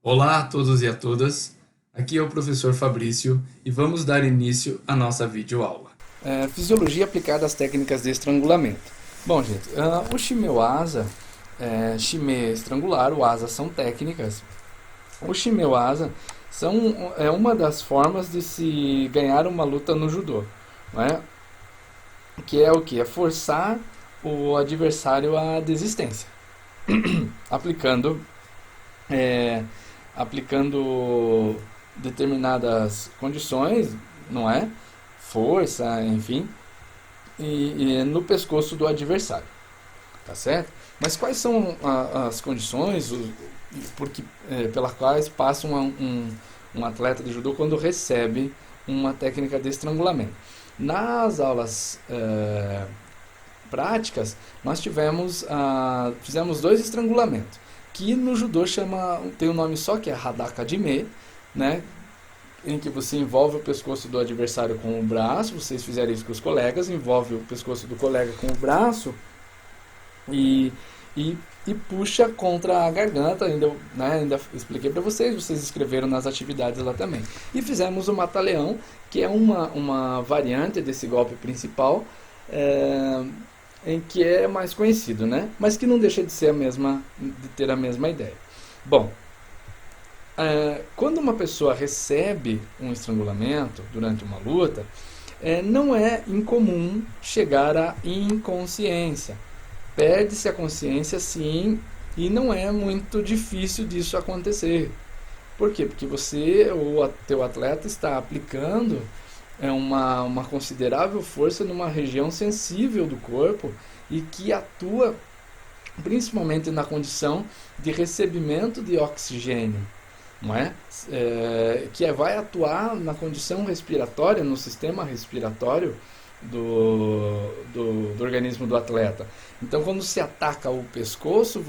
Olá a todos e a todas, aqui é o professor Fabrício e vamos dar início à nossa videoaula. Fisiologia aplicada às técnicas de estrangulamento. Bom, gente, o shime e o asa, shime é estrangular, o asa são técnicas. O shime e o asa é uma das formas de se ganhar uma luta no judô, não é? Que é o que? É forçar o adversário à desistência, aplicando, é, aplicando determinadas condições, não é? Força, enfim, e no pescoço do adversário, tá certo? Mas quais são as condições pelas quais passa um atleta de judô quando recebe uma técnica de estrangulamento? Nas aulas práticas, nós fizemos dois estrangulamentos, que no judô tem um nome só, que é Hadaka Jime, né? Em que você envolve o pescoço do adversário com o braço, vocês fizeram isso com os colegas, envolve o pescoço do colega com o braço e, e puxa contra a garganta, ainda expliquei para vocês escreveram nas atividades lá também. E fizemos o mata-leão, que é uma variante desse golpe principal, em que é mais conhecido, né? Mas que não deixa de ter a mesma ideia. Bom, quando uma pessoa recebe um estrangulamento durante uma luta, não é incomum chegar à inconsciência. Perde-se a consciência, sim, e não é muito difícil disso acontecer. Por quê? Porque teu atleta está aplicando uma considerável força numa região sensível do corpo e que atua principalmente na condição de recebimento de oxigênio, não é? Vai atuar na condição respiratória, no sistema respiratório do organismo do atleta. Então, quando se ataca o pescoço,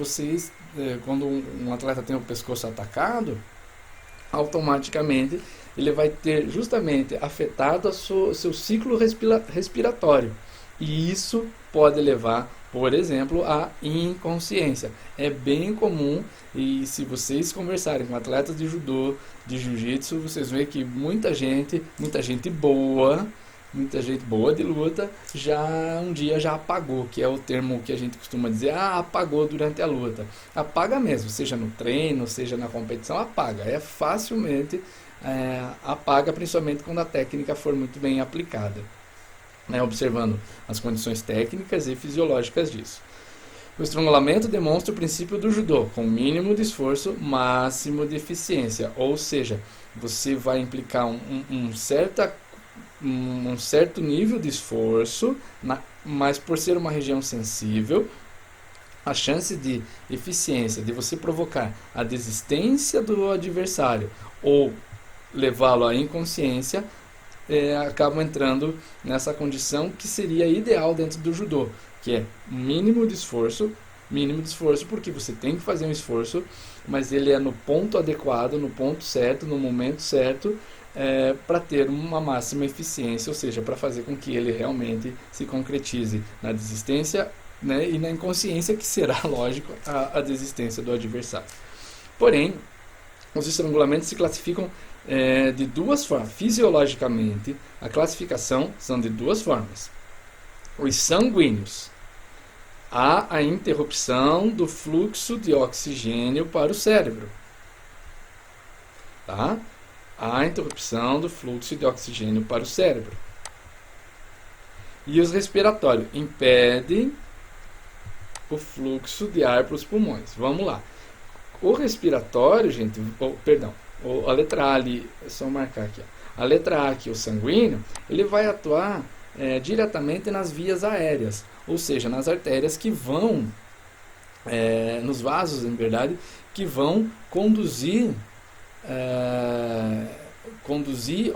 quando um atleta tem o pescoço atacado, automaticamente ele vai ter justamente afetado seu ciclo respiratório. E isso pode levar, por exemplo, à inconsciência. É bem comum, e se vocês conversarem com atletas de judô, de jiu-jitsu, vocês vão ver que muita gente boa de luta, um dia já apagou, que é o termo que a gente costuma dizer, apagou durante a luta. Apaga mesmo, seja no treino, seja na competição, apaga. Facilmente apaga, principalmente quando a técnica for muito bem aplicada, né, observando as condições técnicas e fisiológicas disso. O estrangulamento demonstra o princípio do judô, com mínimo de esforço, máximo de eficiência, ou seja, você vai implicar um certo nível de esforço, mas por ser uma região sensível, a chance de eficiência, de você provocar a desistência do adversário ou levá-lo à inconsciência, acabam entrando nessa condição que seria ideal dentro do judô, que é mínimo de esforço, porque você tem que fazer um esforço, mas ele é no ponto adequado, no ponto certo, no momento certo, para ter uma máxima eficiência, ou seja, para fazer com que ele realmente se concretize na desistência, né, e na inconsciência, que será, lógico, a desistência do adversário. Porém, os estrangulamentos se classificam de duas formas. Fisiologicamente, a classificação são de duas formas. Os sanguíneos. Há a interrupção do fluxo de oxigênio para o cérebro. Tá? Há a interrupção do fluxo de oxigênio para o cérebro. E os respiratórios impedem o fluxo de ar para os pulmões. Vamos lá. O respiratório, gente, a letra A ali, é só marcar aqui. A letra A, que é o sanguíneo, ele vai atuar diretamente nas vias aéreas, ou seja, nas artérias que vão, nos vasos, em verdade, que vão conduzir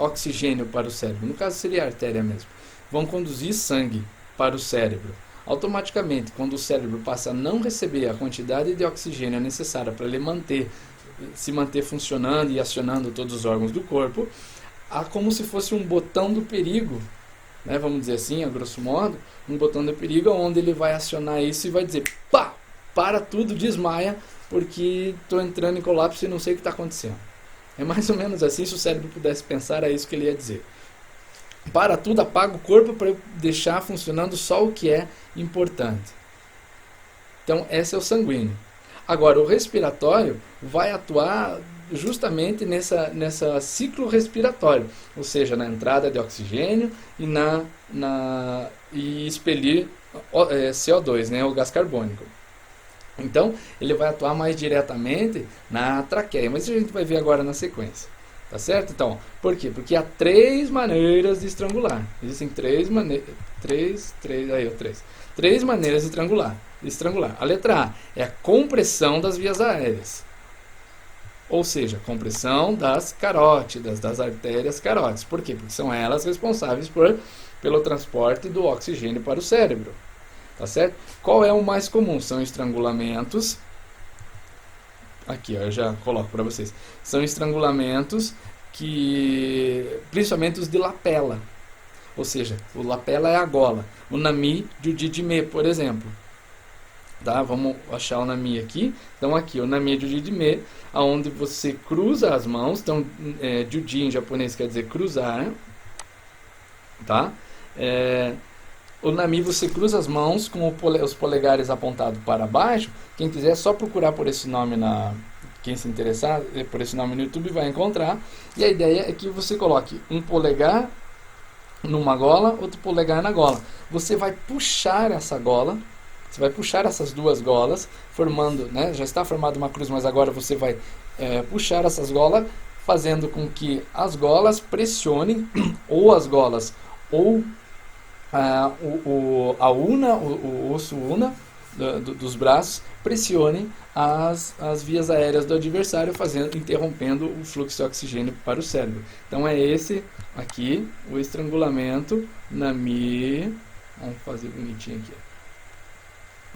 oxigênio para o cérebro. No caso seria a artéria mesmo. Vão conduzir sangue para o cérebro. Automaticamente, quando o cérebro passa a não receber a quantidade de oxigênio necessária para ele se manter funcionando e acionando todos os órgãos do corpo, há como se fosse um botão do perigo, né, vamos dizer assim, a grosso modo, um botão do perigo onde ele vai acionar isso e vai dizer, pá, para tudo, desmaia, porque estou entrando em colapso e não sei o que está acontecendo. É mais ou menos assim, se o cérebro pudesse pensar, é isso que ele ia dizer. Para tudo, apaga o corpo para deixar funcionando só o que é importante. Então, esse é o sanguíneo. Agora, o respiratório vai atuar justamente nessa ciclo respiratório, ou seja, na entrada de oxigênio e expelir CO2, né, o gás carbônico. Então, ele vai atuar mais diretamente na traqueia, mas isso a gente vai ver agora na sequência. Tá certo? Então, por quê? Porque há 3 maneiras de estrangular. Existem 3 maneiras. 3 maneiras de estrangular. A letra A é a compressão das vias aéreas. Ou seja, compressão das carótidas, das artérias carótidas. Por quê? Porque são elas responsáveis pelo transporte do oxigênio para o cérebro. Tá certo? Qual é o mais comum? São estrangulamentos. Aqui, ó, eu já coloco para vocês. São estrangulamentos principalmente os de lapela. Ou seja, o lapela é a gola. O nami judidime, por exemplo. Tá? Vamos achar o nami aqui. Então aqui, o nami judidime, onde você cruza as mãos. Então, judi em japonês quer dizer cruzar. Tá? O nami, você cruza as mãos com os polegares apontados para baixo. Quem quiser é só procurar por esse nome quem se interessar por esse nome no YouTube vai encontrar. E a ideia é que você coloque um polegar numa gola, outro polegar na gola. Você vai puxar essa gola, você vai puxar essas duas golas, formando, né, já está formada uma cruz, mas agora você vai puxar essas golas, fazendo com que as golas pressionem, ou as golas, ou o osso una dos braços pressione as vias aéreas do adversário, interrompendo o fluxo de oxigênio para o cérebro. Então é esse aqui, o estrangulamento nami. Vamos fazer bonitinho aqui.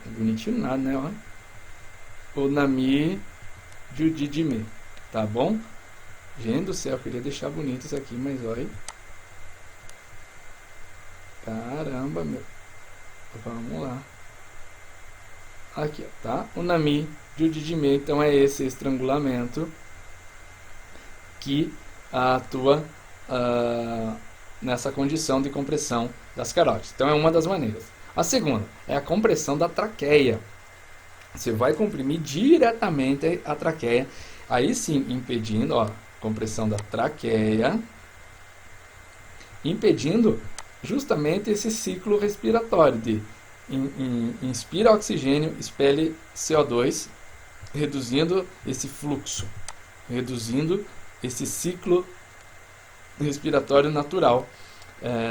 Não é bonitinho nada, né? Ó. O nami judidime. Tá bom? Gente do céu, eu queria deixar bonito isso aqui, mas olha. Caramba, meu. Vamos lá. Aqui, ó, tá? O nami judidime, então é esse estrangulamento que atua nessa condição de compressão das carótidas. Então é uma das maneiras. A segunda é a compressão da traqueia. Você vai comprimir diretamente a traqueia, aí sim impedindo, ó, compressão da traqueia, impedindo justamente esse ciclo respiratório de inspira oxigênio, expele CO2, reduzindo esse fluxo, reduzindo esse ciclo respiratório natural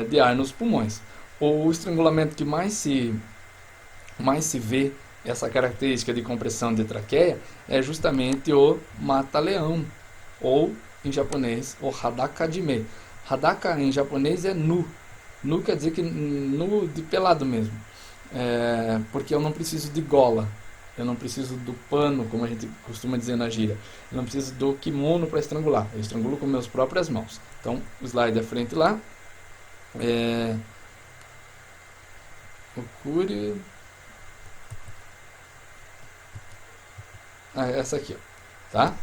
de ar nos pulmões. O estrangulamento que mais se vê essa característica de compressão de traqueia é justamente o mata-leão, ou em japonês o hadaka-jime. Hadaka em japonês é nu. Nu quer dizer que nu de pelado mesmo. Porque eu não preciso de gola, eu não preciso do pano, como a gente costuma dizer na gíria, eu não preciso do kimono para estrangular, eu estrangulo com minhas próprias mãos. Então, o slide à frente lá, procure essa aqui, ó, tá?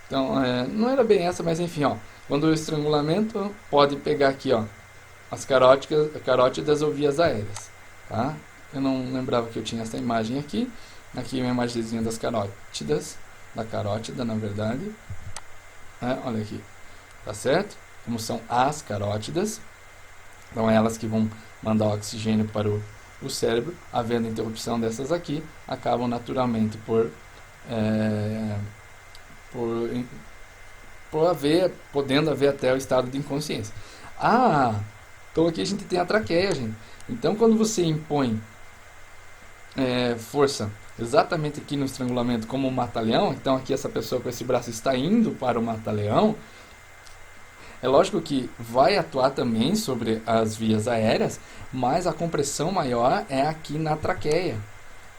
Então, não era bem essa, mas enfim, ó, quando o estrangulamento pode pegar aqui, ó, as carótidas ou vias aéreas. Tá? Eu não lembrava que eu tinha essa imagem aqui. Aqui uma imagenzinha das carótidas, da carótida na verdade. Olha aqui, tá certo? Como são as carótidas, então elas que vão mandar oxigênio para o cérebro. Havendo interrupção dessas aqui, acabam naturalmente podendo haver até o estado de inconsciência. Então aqui a gente tem a traqueia, gente. Então quando você impõe força exatamente aqui no estrangulamento como o mata-leão, então aqui essa pessoa com esse braço está indo para o mata-leão, é lógico que vai atuar também sobre as vias aéreas, mas a compressão maior é aqui na traqueia.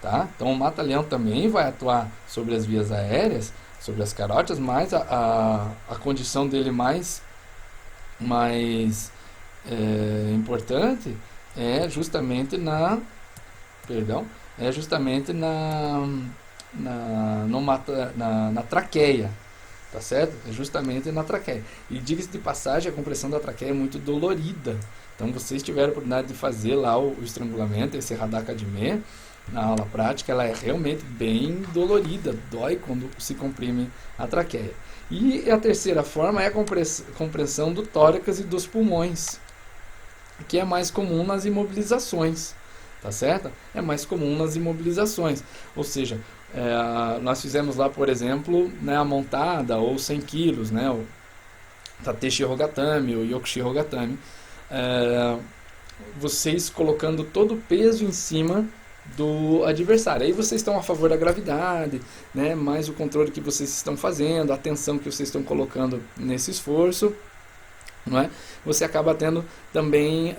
Tá? Então o mata-leão também vai atuar sobre as vias aéreas, sobre as carótidas, mas a condição dele mais importante é justamente na traqueia, tá certo? É justamente na traqueia. E diga-se de passagem, a compressão da traqueia é muito dolorida. Então, vocês tiveram a oportunidade de fazer lá o estrangulamento, esse Hadaka Dime, na aula prática, ela é realmente bem dolorida, dói quando se comprime a traqueia. E a terceira forma é a compressão do tórax e dos pulmões, que é mais comum nas imobilizações, tá certo? É mais comum nas imobilizações, ou seja, nós fizemos lá, por exemplo, né, a montada ou 100 quilos, né, o Tateshi Rogatami, o Yokushi Rogatami, vocês colocando todo o peso em cima do adversário. Aí vocês estão a favor da gravidade, né, mais o controle que vocês estão fazendo, a atenção que vocês estão colocando nesse esforço, não é? Você acaba tendo também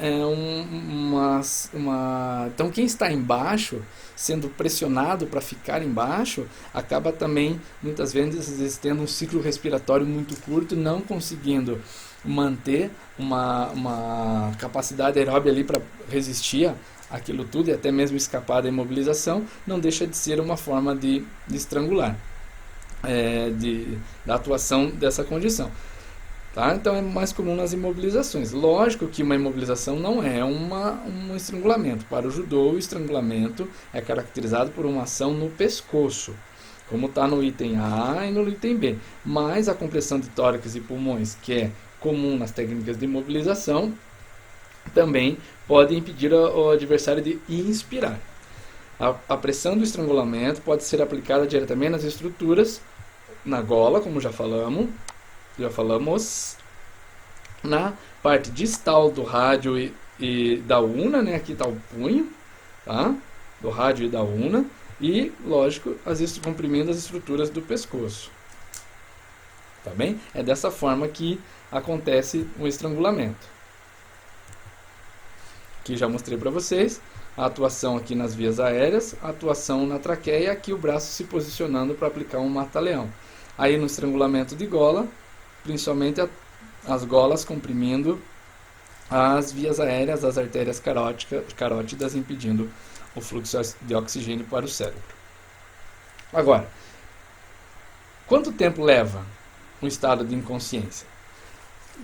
então quem está embaixo, sendo pressionado para ficar embaixo, acaba também muitas vezes tendo um ciclo respiratório muito curto, não conseguindo manter uma capacidade aeróbica ali para resistir aquilo tudo e até mesmo escapar da imobilização. Não deixa de ser uma forma de estrangular, da atuação dessa condição. Tá? Então é mais comum nas imobilizações. Lógico que uma imobilização não é um estrangulamento. Para o judô, o estrangulamento é caracterizado por uma ação no pescoço, como está no item A e no item B. Mas a compressão de tórax e pulmões, que é comum nas técnicas de imobilização, também pode impedir o adversário de inspirar. A pressão do estrangulamento pode ser aplicada diretamente nas estruturas, na gola, como já falamos, na parte distal do rádio e da una, né? Aqui está o punho, tá? Do rádio e da una, e, lógico, comprimindo as estruturas do pescoço. Tá bem? É dessa forma que acontece o estrangulamento. Aqui já mostrei para vocês a atuação aqui nas vias aéreas, a atuação na traqueia, aqui o braço se posicionando para aplicar um mata-leão. Aí no estrangulamento de gola, principalmente as golas comprimindo as vias aéreas, as artérias carótidas, impedindo o fluxo de oxigênio para o cérebro. Agora, quanto tempo leva um estado de inconsciência?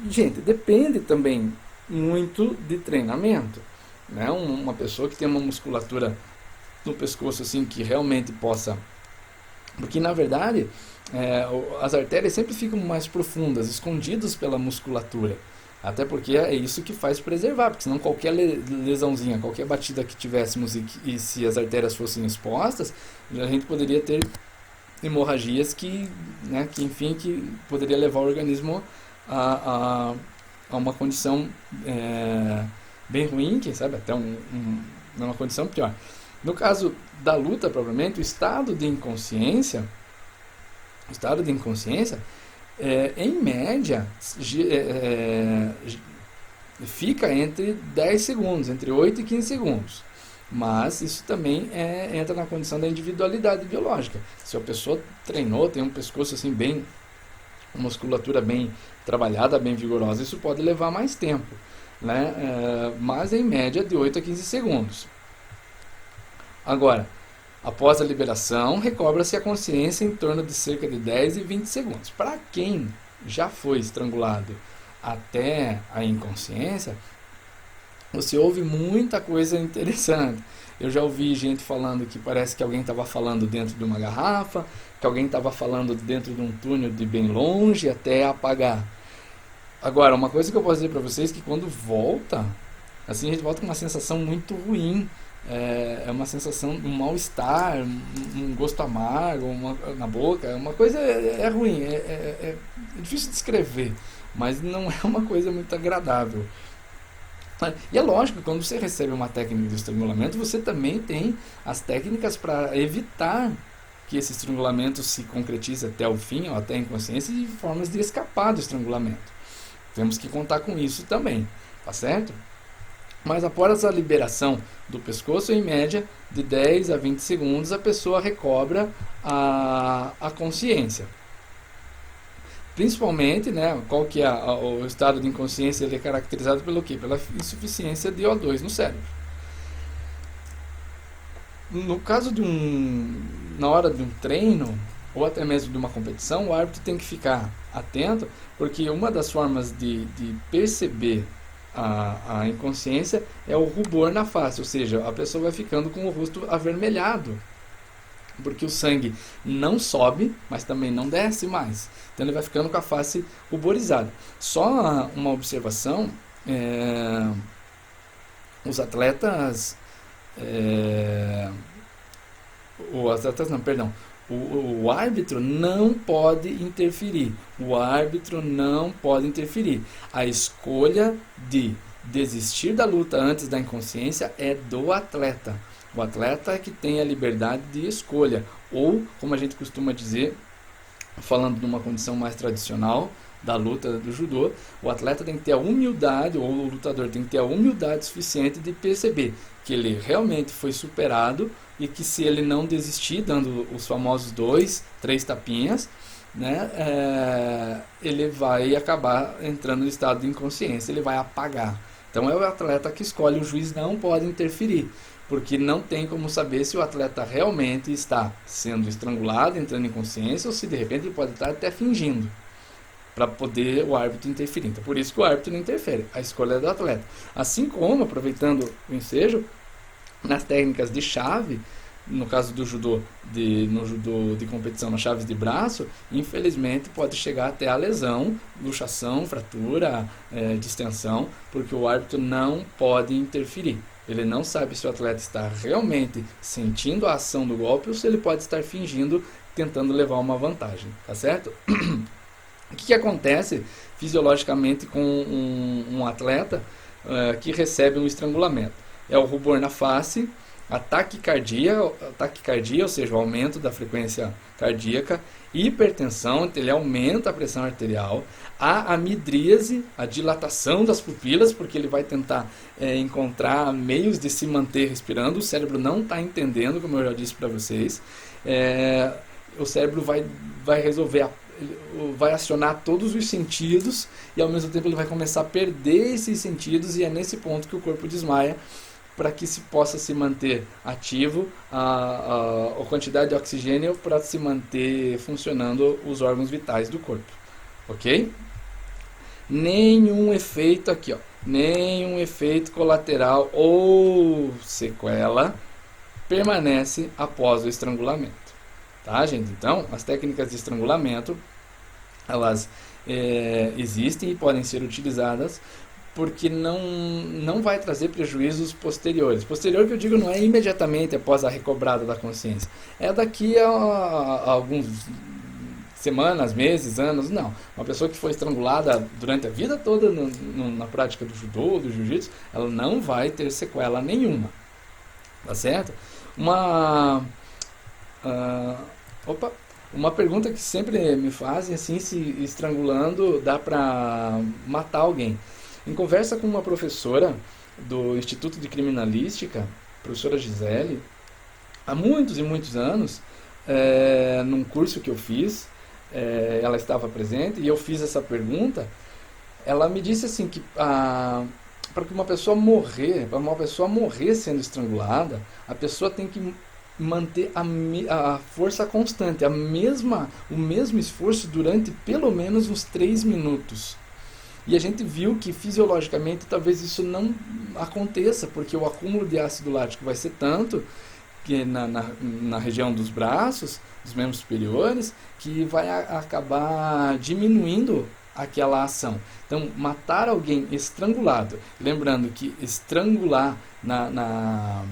Gente, depende também muito de treinamento, né? Uma pessoa que tem uma musculatura no pescoço assim que realmente possa, porque na verdade as artérias sempre ficam mais profundas, escondidas pela musculatura, até porque é isso que faz preservar, porque senão qualquer lesãozinha, qualquer batida que tivéssemos e se as artérias fossem expostas, a gente poderia ter hemorragias que poderia levar o organismo a uma condição bem ruim, quem sabe até uma condição pior. No caso da luta propriamente, o estado de inconsciência, em média, fica entre 10 segundos, entre 8 e 15 segundos. Mas isso também entra na condição da individualidade biológica. Se a pessoa treinou, tem um pescoço assim bem, uma musculatura bem trabalhada, bem vigorosa, isso pode levar mais tempo, né? Mas em média de 8 a 15 segundos. Agora, após a liberação, recobra-se a consciência em torno de cerca de 10 e 20 segundos. Para quem já foi estrangulado até a inconsciência, você ouve muita coisa interessante. Eu já ouvi gente falando que parece que alguém estava falando dentro de uma garrafa, que alguém estava falando dentro de um túnel de bem longe até apagar. Agora, uma coisa que eu posso dizer para vocês é que quando volta, assim a gente volta com uma sensação muito ruim. É uma sensação, um mal-estar, um gosto amargo na boca, uma coisa ruim, é difícil de descrever, mas não é uma coisa muito agradável. E é lógico que quando você recebe uma técnica de estrangulamento, você também tem as técnicas para evitar que esse estrangulamento se concretize até o fim, ou até a inconsciência, e formas de escapar do estrangulamento. Temos que contar com isso também, tá certo? Mas após a liberação do pescoço, em média, de 10 a 20 segundos, a pessoa recobra a consciência. Principalmente, né, qual que é o estado de inconsciência? Ele é caracterizado pelo quê? Pela insuficiência de O2 no cérebro. No caso de na hora de um treino, ou até mesmo de uma competição, o árbitro tem que ficar atento, porque uma das formas de perceber a inconsciência é o rubor na face, ou seja, a pessoa vai ficando com o rosto avermelhado, porque o sangue não sobe, mas também não desce mais. Então ele vai ficando com a face ruborizada. Só uma observação, os atletas, o árbitro não pode interferir. O árbitro não pode interferir. A escolha de desistir da luta antes da inconsciência é do atleta. O atleta é que tem a liberdade de escolha. Ou, como a gente costuma dizer, falando de uma condição mais tradicional da luta do judô, o atleta tem que ter a humildade, ou o lutador tem que ter a humildade suficiente de perceber que ele realmente foi superado e que se ele não desistir, dando os famosos 2, 3 tapinhas, né, ele vai acabar entrando no estado de inconsciência, ele vai apagar. Então é o atleta que escolhe, o juiz não pode interferir, porque não tem como saber se o atleta realmente está sendo estrangulado, entrando em consciência, ou se de repente ele pode estar até fingindo, para poder o árbitro interferir. Então, por isso que o árbitro não interfere, a escolha é do atleta. Assim como, aproveitando o ensejo, nas técnicas de chave, no caso do judô, no judô de competição, nas chaves de braço, infelizmente pode chegar até a lesão, luxação, fratura, distensão, porque o árbitro não pode interferir. Ele não sabe se o atleta está realmente sentindo a ação do golpe ou se ele pode estar fingindo, tentando levar uma vantagem, tá certo? O que acontece fisiologicamente com um atleta que recebe um estrangulamento? É o rubor na face, a taquicardia, ou seja, o aumento da frequência cardíaca, hipertensão, ele aumenta a pressão arterial, a amidríase, a dilatação das pupilas, porque ele vai tentar encontrar meios de se manter respirando, o cérebro não está entendendo, como eu já disse para vocês, o cérebro vai resolver, vai acionar todos os sentidos e ao mesmo tempo ele vai começar a perder esses sentidos e é nesse ponto que o corpo desmaia, para que se possa se manter ativo a quantidade de oxigênio para se manter funcionando os órgãos vitais do corpo, ok? Nenhum efeito aqui, ó, nenhum efeito colateral ou sequela permanece após o estrangulamento, tá, gente? Então, as técnicas de estrangulamento, elas existem e podem ser utilizadas porque não vai trazer prejuízos posteriores. Posterior que eu digo não é imediatamente após a recobrada da consciência. É daqui a alguns semanas, meses, anos, não. Uma pessoa que foi estrangulada durante a vida toda na prática do judô, do jiu-jitsu, ela não vai ter sequela nenhuma. Tá certo? Uma pergunta que sempre me fazem, assim, se estrangulando dá pra matar alguém. Em conversa com uma professora do Instituto de Criminalística, professora Gisele, há muitos e muitos anos, num curso que eu fiz, ela estava presente e eu fiz essa pergunta. Ela me disse assim que para uma pessoa morrer sendo estrangulada, a pessoa tem que manter a força constante, o mesmo esforço durante pelo menos uns 3 minutos. E a gente viu que fisiologicamente talvez isso não aconteça, porque o acúmulo de ácido lático vai ser tanto que na região dos braços, dos membros superiores, que vai acabar diminuindo aquela ação. Então, matar alguém estrangulado, lembrando que estrangular na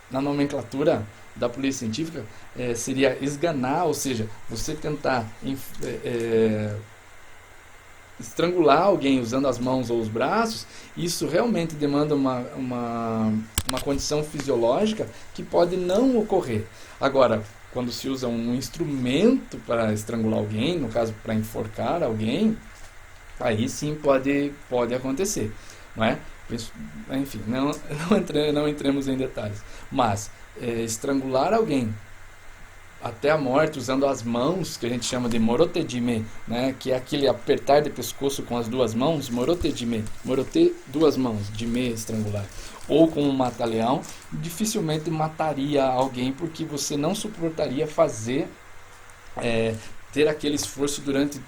nomenclatura da polícia científica seria esganar, ou seja, você tentar estrangular alguém usando as mãos ou os braços. Isso realmente demanda uma condição fisiológica que pode não ocorrer. Agora, quando se usa um instrumento para estrangular alguém, no caso para enforcar alguém, aí sim pode acontecer, não é? Enfim, não entremos em detalhes, mas estrangular alguém até a morte usando as mãos, que a gente chama de morotejime, né, que é aquele apertar de pescoço com as duas mãos, morotejime, morote, duas mãos, jime, estrangular, ou com um mata-leão, dificilmente mataria alguém, porque você não suportaria fazer, ter aquele esforço durante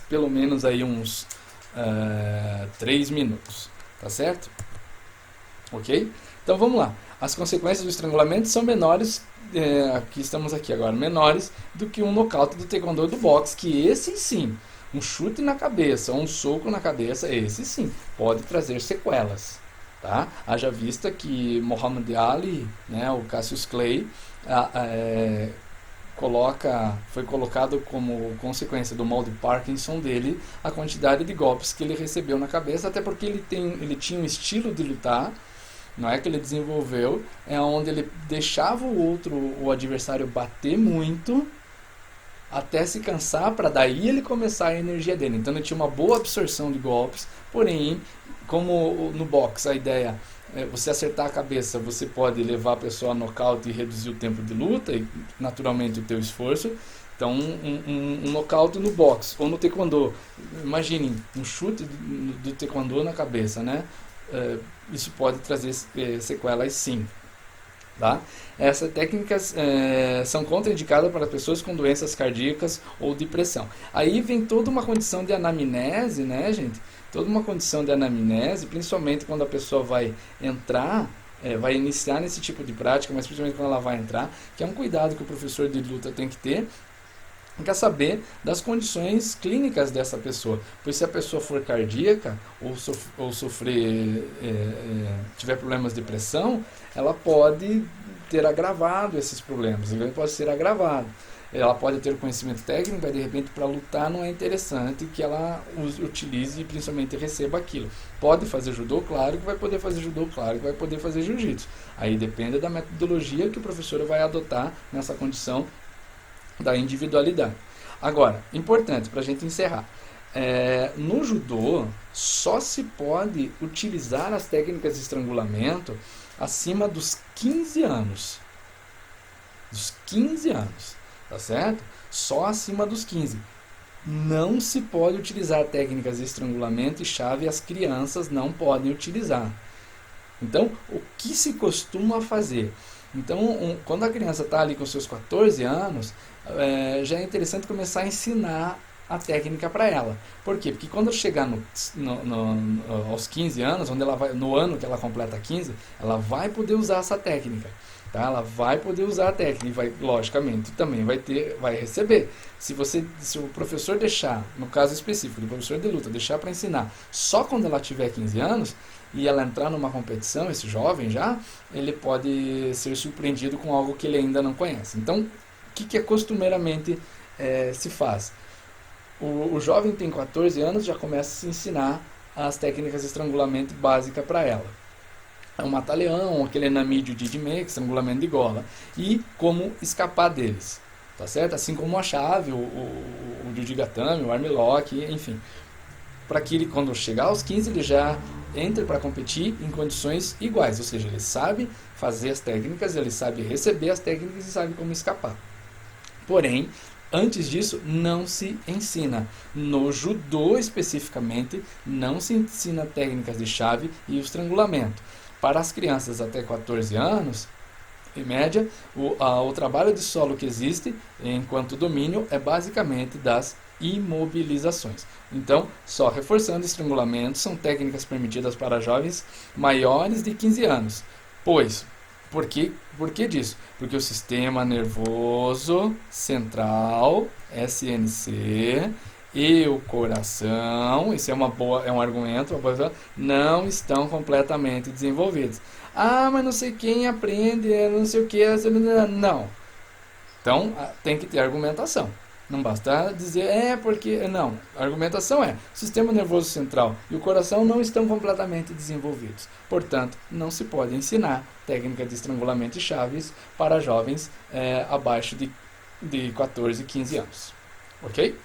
pelo menos aí uns 3 minutos, tá certo? Ok? Então vamos lá. As consequências do estrangulamento são menores, aqui estamos aqui agora, menores do que um nocaute do taekwondo do boxe, que esse sim, um chute na cabeça, um soco na cabeça, esse sim, pode trazer sequelas. Tá? Haja vista que Muhammad Ali, né, o Cassius Clay, foi colocado como consequência do mal de Parkinson dele a quantidade de golpes que ele recebeu na cabeça, até porque ele tinha um estilo de lutar, não é, que ele desenvolveu, onde ele deixava o adversário bater muito até se cansar, para daí ele começar a energia dele. Então ele tinha uma boa absorção de golpes, porém, como no boxe a ideia é você acertar a cabeça, você pode levar a pessoa a nocaute e reduzir o tempo de luta e naturalmente o teu esforço. Então um nocaute no boxe ou no taekwondo, imaginem um chute do taekwondo na cabeça, né? Isso pode trazer sequelas sim. Tá? Essas técnicas são contraindicadas para pessoas com doenças cardíacas ou depressão. Aí vem toda uma condição de anamnese, né, gente? Toda uma condição de anamnese, principalmente quando a pessoa vai entrar, vai iniciar nesse tipo de prática, mas principalmente quando ela vai entrar, que é um cuidado que o professor de luta tem que ter, quer saber das condições clínicas dessa pessoa. Pois se a pessoa for cardíaca ou sofrer, tiver problemas de pressão, ela pode ter agravado esses problemas, ele pode ser agravado. Ela pode ter conhecimento técnico, mas de repente para lutar não é interessante que ela utilize e principalmente receba aquilo. Pode fazer judô? Claro que vai poder fazer judô, claro que vai poder fazer jiu-jitsu. Aí depende da metodologia que o professor vai adotar nessa condição da individualidade. Agora, importante para a gente encerrar, no judô só se pode utilizar as técnicas de estrangulamento acima dos 15 anos. Dos 15 anos, tá certo? Só acima dos 15. Não se pode utilizar técnicas de estrangulamento e chave, as crianças não podem utilizar. Então, o que se costuma fazer? Então, quando a criança está ali com seus 14 anos, já é interessante começar a ensinar a técnica para ela. Por quê? Porque quando chegar aos 15 anos, no ano que ela completa 15, ela vai poder usar essa técnica. Tá? Ela vai poder usar a técnica e logicamente, também vai receber. Se o professor deixar, no caso específico do professor de luta, deixar para ensinar só quando ela tiver 15 anos, e ela entrar numa competição, esse jovem já, ele pode ser surpreendido com algo que ele ainda não conhece. Então, o que costumeiramente se faz? O jovem tem 14 anos, já começa a se ensinar as técnicas de estrangulamento básica para ela. É um mata-leão, aquele enamídio de jime, estrangulamento de gola, e como escapar deles, tá certo? Assim como a chave, o jujigatame, o armlock, enfim. Para que ele, quando chegar aos 15, ele já entre para competir em condições iguais, ou seja, ele sabe fazer as técnicas, ele sabe receber as técnicas e sabe como escapar. Porém, antes disso, não se ensina. No judô, especificamente, não se ensina técnicas de chave e o estrangulamento. Para as crianças até 14 anos, em média, o trabalho de solo que existe, enquanto domínio, é basicamente das imobilizações. Então, só reforçando, estrangulamento são técnicas permitidas para jovens maiores de 15 anos. Por que disso? Porque o sistema nervoso central, SNC, e o coração, isso é um argumento, não estão completamente desenvolvidos. Ah, mas não sei quem aprende, não sei o que, não. Então, tem que ter argumentação. Não basta dizer, porque... Não, a argumentação o sistema nervoso central e o coração não estão completamente desenvolvidos. Portanto, não se pode ensinar técnica de estrangulamento e chaves para jovens abaixo de 14, 15 anos. Ok?